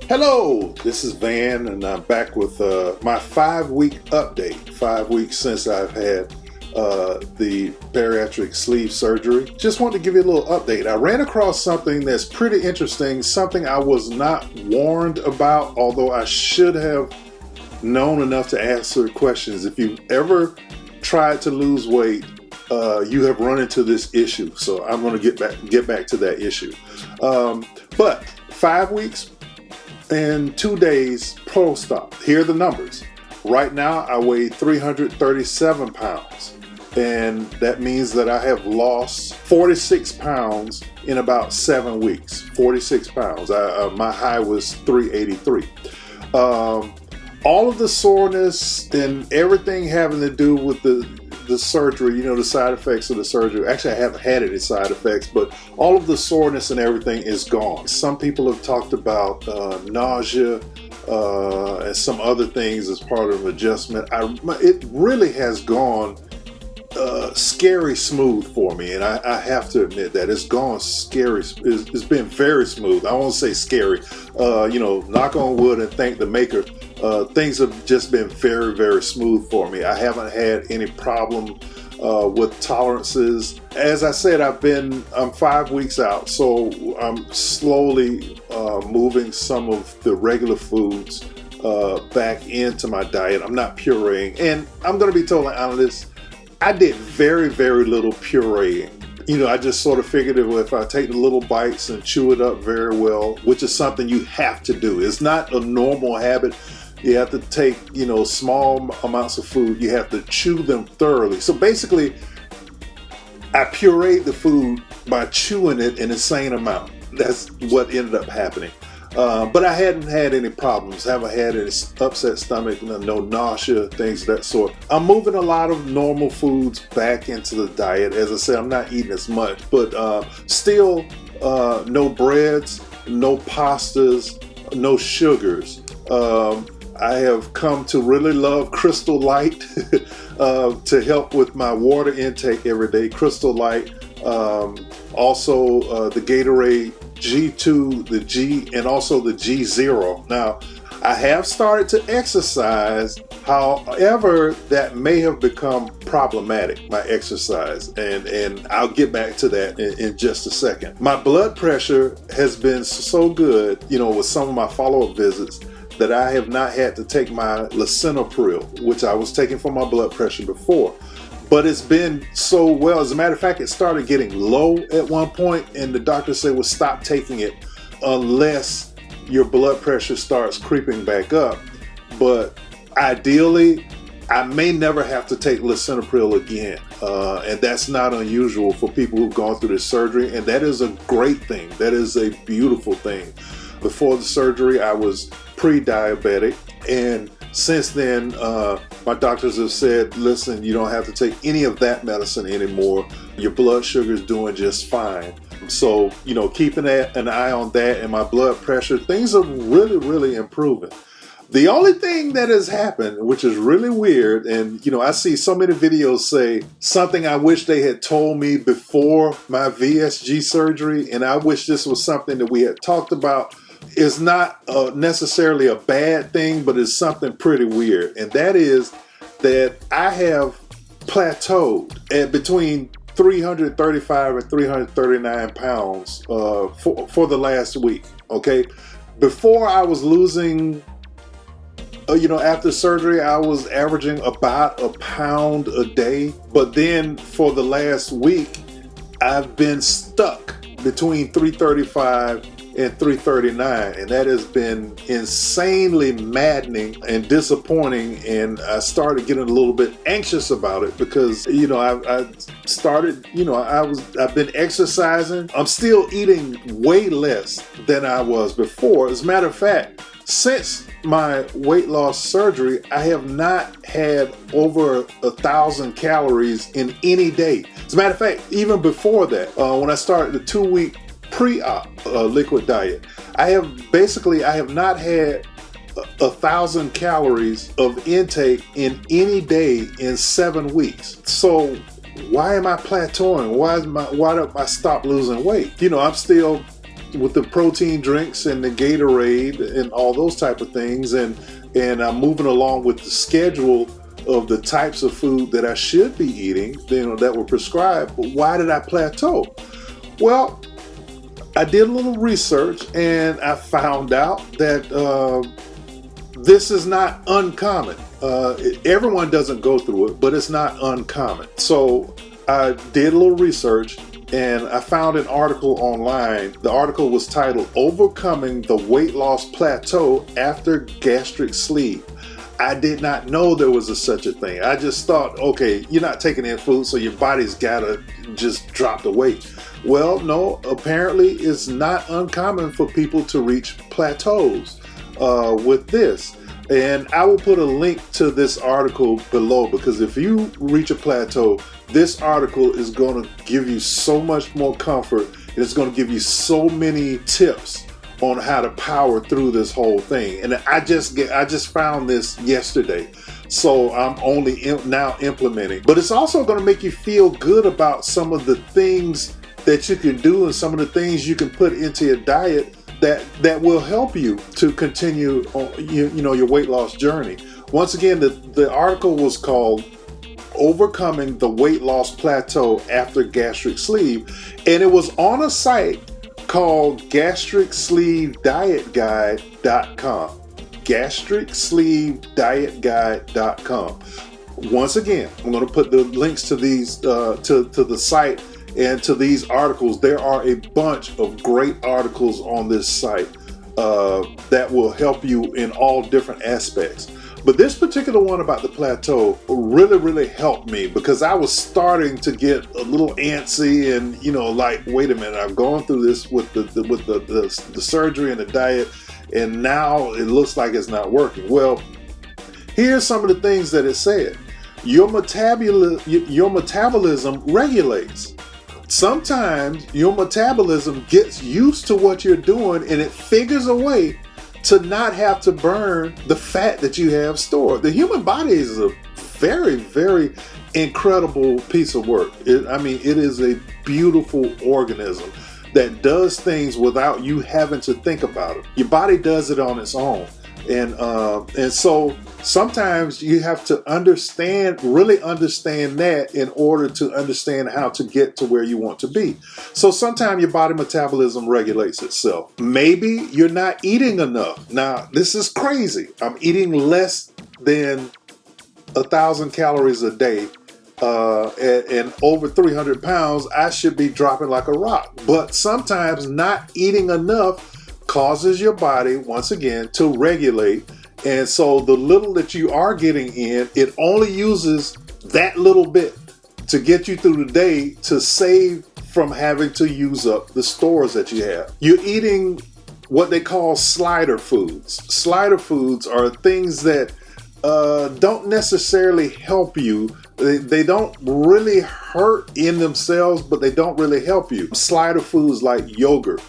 Hello, this is Van, and I'm back with my 5-week update. 5 weeks since I've had the bariatric sleeve surgery. Just wanted to give you a little update. I ran across something that's pretty interesting, something I was not warned about, although I should have known enough to answer questions. If you've ever tried to lose weight, you have run into this issue. So I'm going to get back to that issue. But 5 weeks and 2 days post-op. Here are the numbers. Right now, I weigh 337 pounds. And that means that I have lost 46 pounds in about 7 weeks. 46 pounds. My high was 383. All of the soreness and everything having to do with the surgery, the side effects of the surgery. Actually, I haven't had any side effects, but all of the soreness and everything is gone. Some people have talked about nausea and some other things as part of adjustment. It really has gone scary smooth for me, and I have to admit that it's gone scary. It's been very smooth. I won't say scary. Knock on wood and thank the maker. Things have just been very, very smooth for me. I haven't had any problem with tolerances. As I said, I'm 5 weeks out, so I'm slowly moving some of the regular foods back into my diet. I'm not pureeing, and I'm going to be totally honest. I did very, very little pureeing. I just sort of figured if I take the little bites and chew it up very well, which is something you have to do. It's not a normal habit. You have to take, small amounts of food. You have to chew them thoroughly. So basically, I pureed the food by chewing it an insane amount. That's what ended up happening. But I hadn't had any problems. Haven't had any upset stomach, no nausea, things of that sort. I'm moving a lot of normal foods back into the diet. As I said, I'm not eating as much, but still no breads, no pastas, no sugars. I have come to really love Crystal Light to help with my water intake every day. Crystal Light, also the Gatorade G2, the G, and also the G0. Now, I have started to exercise. However, that may have become problematic, my exercise, and I'll get back to that in just a second. My blood pressure has been so good, with some of my follow-up visits, that I have not had to take my lisinopril, which I was taking for my blood pressure before. But it's been so well. As a matter of fact, it started getting low at one point, and the doctor said, well, stop taking it unless your blood pressure starts creeping back up. But ideally, I may never have to take lisinopril again. And that's not unusual for people who've gone through this surgery, and that is a great thing. That is a beautiful thing. Before the surgery, I was pre-diabetic, and since then, my doctors have said, listen, you don't have to take any of that medicine anymore. Your blood sugar is doing just fine. So, keeping an eye on that and my blood pressure, things are really, really improving. The only thing that has happened, which is really weird, and I see so many videos say something I wish they had told me before my VSG surgery, and I wish this was something that we had talked about. It's not necessarily a bad thing, but it's something pretty weird. And that is that I have plateaued at between 335 and 339 pounds for the last week, okay? Before I was losing, after surgery, I was averaging about a pound a day. But then for the last week, I've been stuck between 335 and 339, and that has been insanely maddening and disappointing, and I started getting a little bit anxious about it because I started I've been exercising. I'm still eating way less than I was before. As a matter of fact, since my weight loss surgery, I have not had over 1,000 calories in any day. As a matter of fact, even before that, when I started the 2-week pre-op liquid diet, I have not had 1,000 calories of intake in any day in 7 weeks. So why am I plateauing? Why did I stop losing weight? I'm still with the protein drinks and the Gatorade and all those type of things, and I'm moving along with the schedule of the types of food that I should be eating, that were prescribed. But why did I plateau? Well, I did a little research and I found out that this is not uncommon. Everyone doesn't go through it, but it's not uncommon. So I did a little research and I found an article online. The article was titled "Overcoming the Weight Loss Plateau After Gastric Sleeve." I did not know there was such a thing. I just thought, okay, you're not taking in food, so your body's gotta just drop the weight. Well, no, apparently it's not uncommon for people to reach plateaus with this. And I will put a link to this article below, because if you reach a plateau, this article is going to give you so much more comfort, and it's going to give you so many tips on how to power through this whole thing. And I just found this yesterday, so I'm only now implementing. But it's also going to make you feel good about some of the things that you can do and some of the things you can put into your diet that will help you to continue on, your weight loss journey. Once again, the article was called "Overcoming the Weight Loss Plateau After Gastric Sleeve," and it was on a site called GastricSleeveDietGuide.com. GastricSleeveDietGuide.com. Once again, I'm going to put the links to these to the site and to these articles. There are a bunch of great articles on this site that will help you in all different aspects. But this particular one about the plateau really helped me, because I was starting to get a little antsy and, like, wait a minute, I've gone through this with the surgery and the diet, and now it looks like it's not working. Well, here's some of the things that it said. Your metabolism regulates. Sometimes your metabolism gets used to what you're doing, and it figures a way to not have to burn the fat that you have stored. The human body is a very, very incredible piece of work. It is a beautiful organism that does things without you having to think about it. Your body does it on its own. And so sometimes you have to really understand that in order to understand how to get to where you want to be. So sometimes your body metabolism regulates itself. Maybe you're not eating enough. Now, this is crazy. I'm eating less than 1,000 calories a day. And over 300 pounds, I should be dropping like a rock. But sometimes not eating enough causes your body, once again, to regulate. And so the little that you are getting in, it only uses that little bit to get you through the day, to save from having to use up the stores that you have. You're eating what they call slider foods. Slider foods are things that don't necessarily help you. They don't really hurt in themselves, but they don't really help you. Slider foods like yogurt,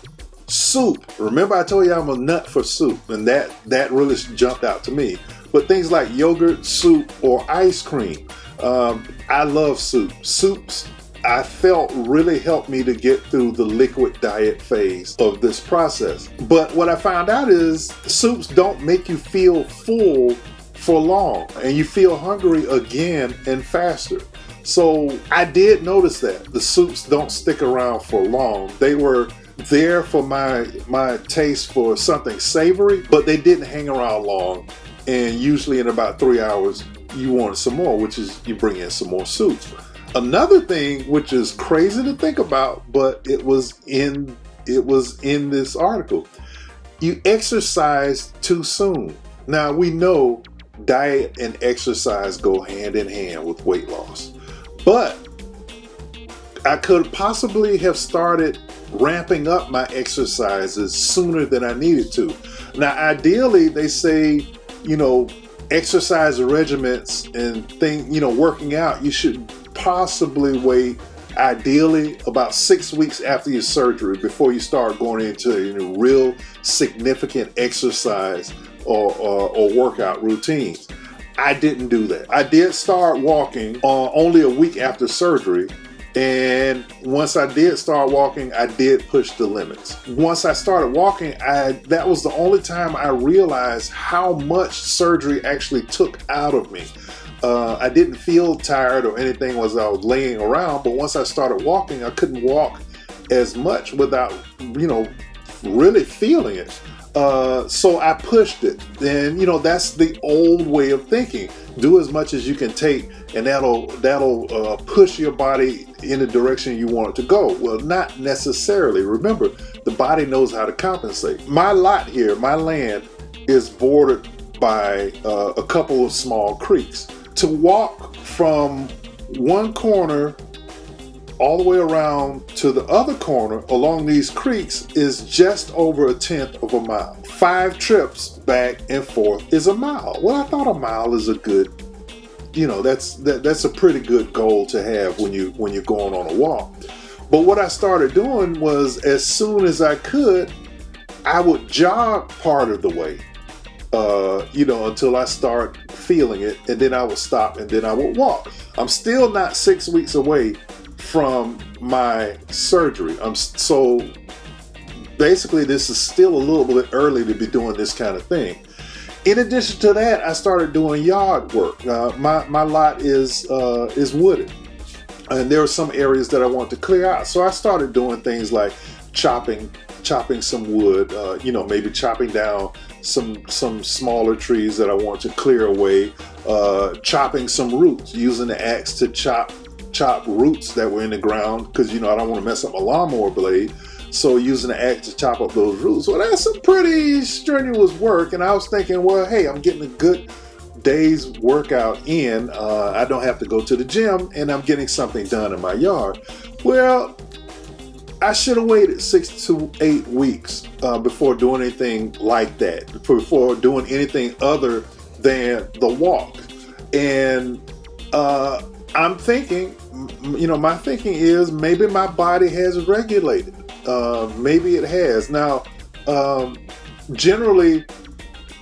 soup. Remember I told you I'm a nut for soup, and that really jumped out to me. But things like yogurt, soup, or ice cream. I love soup. Soups, I felt, really helped me to get through the liquid diet phase of this process. But what I found out is soups don't make you feel full for long, and you feel hungry again and faster. So I did notice that the soups don't stick around for long. They were there for my taste for something savory, but they didn't hang around long. And usually in about 3 hours, you wanted some more, which is you bring in some more soup. Another thing, which is crazy to think about, but it was in this article. You exercise too soon. Now we know diet and exercise go hand in hand with weight loss, but I could possibly have started ramping up my exercises sooner than I needed to. Now, ideally, they say, exercise regimens and working out, you should possibly wait, ideally, about 6 weeks after your surgery before you start going into real significant exercise or workout routines. I didn't do that. I did start walking only a week after surgery, And once I did start walking, I did push the limits. Once I started walking, that was the only time I realized how much surgery actually took out of me. I didn't feel tired or anything as I was laying around, but once I started walking, I couldn't walk as much without, really feeling it. So I pushed it. And, that's the old way of thinking. Do as much as you can take, and that'll push your body in the direction you want it to go. Well, not necessarily. Remember, the body knows how to compensate. My lot here, my land, is bordered by a couple of small creeks. To walk from one corner all the way around to the other corner along these creeks is just over 1/10 of a mile. 5 trips back and forth is a mile. Well, I thought a mile is a good, that's a pretty good goal to have when you're going on a walk. But what I started doing was, as soon as I could, I would jog part of the way, until I start feeling it, and then I would stop, and then I would walk. I'm still not 6 weeks away from my surgery. So basically, this is still a little bit early to be doing this kind of thing. In addition to that, I started doing yard work. My lot is wooded, and there are some areas that I want to clear out. So I started doing things like chopping some wood, maybe chopping down some smaller trees that I want to clear away, chopping some roots, using the axe to chop roots that were in the ground, because I don't want to mess up my lawnmower blade. So using the axe to chop up those roots. Well, that's some pretty strenuous work, and I was thinking, well, hey, I'm getting a good day's workout in. I don't have to go to the gym, and I'm getting something done in my yard. Well, I should have waited 6 to 8 weeks before doing anything like that, before doing anything other than the walk. And I'm thinking, my thinking is maybe my body has regulated. Maybe it has. Now, generally,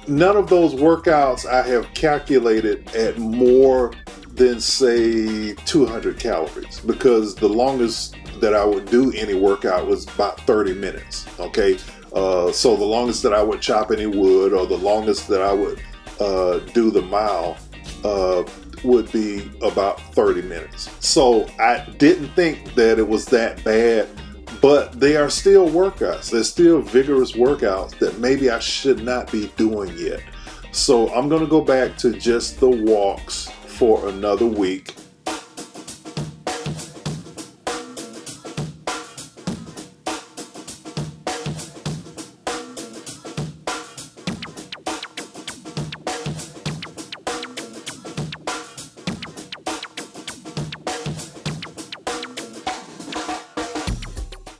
none of those workouts I have calculated at more than, say, 200 calories, because the longest that I would do any workout was about 30 minutes. Okay. So the longest that I would chop any wood, or the longest that I would do the mile, would be about 30 minutes. So I didn't think that it was that bad, but they are still workouts. They're still vigorous workouts that maybe I should not be doing yet. So I'm going to go back to just the walks for another week.